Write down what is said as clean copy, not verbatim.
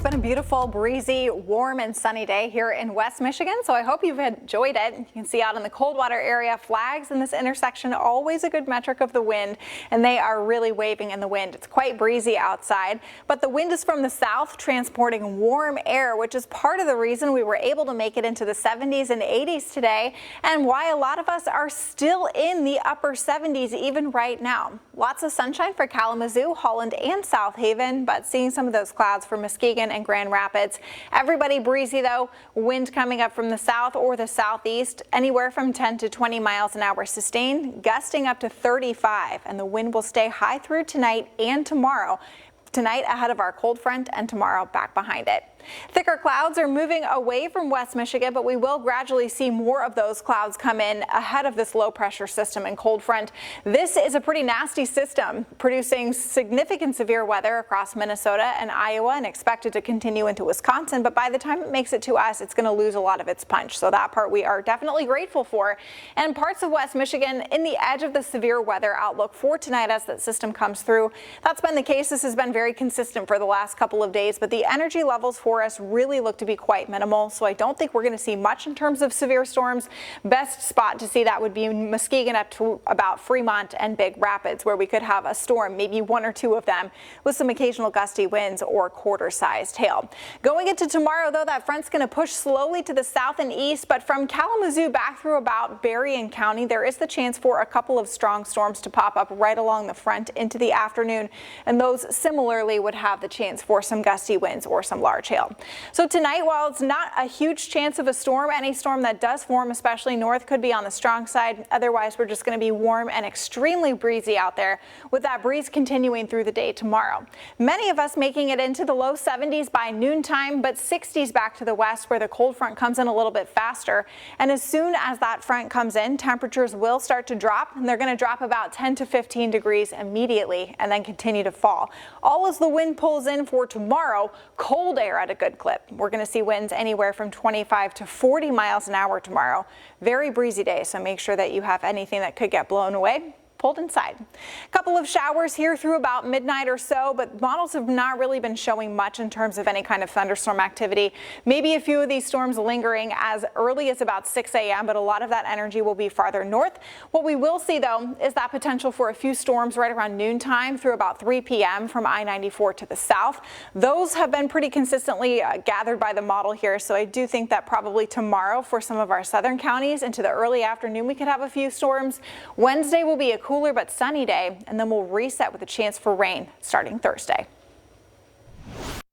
been a beautiful, breezy, warm and sunny day here in West Michigan, so I hope you've enjoyed it. You can see out in the Coldwater area, flags in this intersection, always a good metric of the wind, and they are really waving in the wind. It's quite breezy outside, but the wind is from the south, transporting warm air, which is part of the reason we were able to make it into the 70s and 80s today, and why a lot of us are still in the upper 70s even right now. Lots of sunshine for Kalamazoo, Holland, and South Haven, but seeing some of those clouds for Muskegon and Grand Rapids. Everybody breezy though, wind coming up from the south or the southeast, anywhere from 10 to 20 miles an hour sustained, gusting up to 35, and the wind will stay high through tonight and tomorrow. Tonight ahead of our cold front and tomorrow back behind it. Thicker clouds are moving away from West Michigan, but we will gradually see more of those clouds come in ahead of this low pressure system and cold front. This is a pretty nasty system producing significant severe weather across Minnesota and Iowa and expected to continue into Wisconsin. But by the time it makes it to us, it's going to lose a lot of its punch. So that part we are definitely grateful for. And parts of West Michigan in the edge of the severe weather outlook for tonight as that system comes through. That's been the case. This has been very consistent for the last couple of days, but the energy levels for us really look to be quite minimal, so I don't think we're going to see much in terms of severe storms. Best spot to see that would be Muskegon up to about Fremont and Big Rapids, where we could have a storm, maybe one or two of them, with some occasional gusty winds or quarter-sized hail. Going into tomorrow, though, that front's going to push slowly to the south and east, but from Kalamazoo back through about Berrien County, there is the chance for a couple of strong storms to pop up right along the front into the afternoon, and those similarly would have the chance for some gusty winds or some large hail. So tonight, while it's not a huge chance of a storm, any storm that does form, especially north, could be on the strong side. Otherwise, we're just going to be warm and extremely breezy out there, with that breeze continuing through the day tomorrow. Many of us making it into the low 70s by noontime, but 60s back to the west, where the cold front comes in a little bit faster. And as soon as that front comes in, temperatures will start to drop, and they're going to drop about 10 to 15 degrees immediately and then continue to fall. All as the wind pulls in for tomorrow, cold air at a good clip. We're going to see winds anywhere from 25 to 40 miles an hour tomorrow. Very breezy day, so make sure that you have anything that could get blown away pulled inside. A couple of showers here through about midnight or so, but models have not really been showing much in terms of any kind of thunderstorm activity. Maybe a few of these storms lingering as early as about 6 a.m., but a lot of that energy will be farther north. What we will see, though, is that potential for a few storms right around noontime through about 3 p.m. from I-94 to the south. Those have been pretty consistently gathered by the model here, so I do think that probably tomorrow for some of our southern counties into the early afternoon we could have a few storms. Wednesday will be a cooler but sunny day, and then we'll reset with a chance for rain starting Thursday.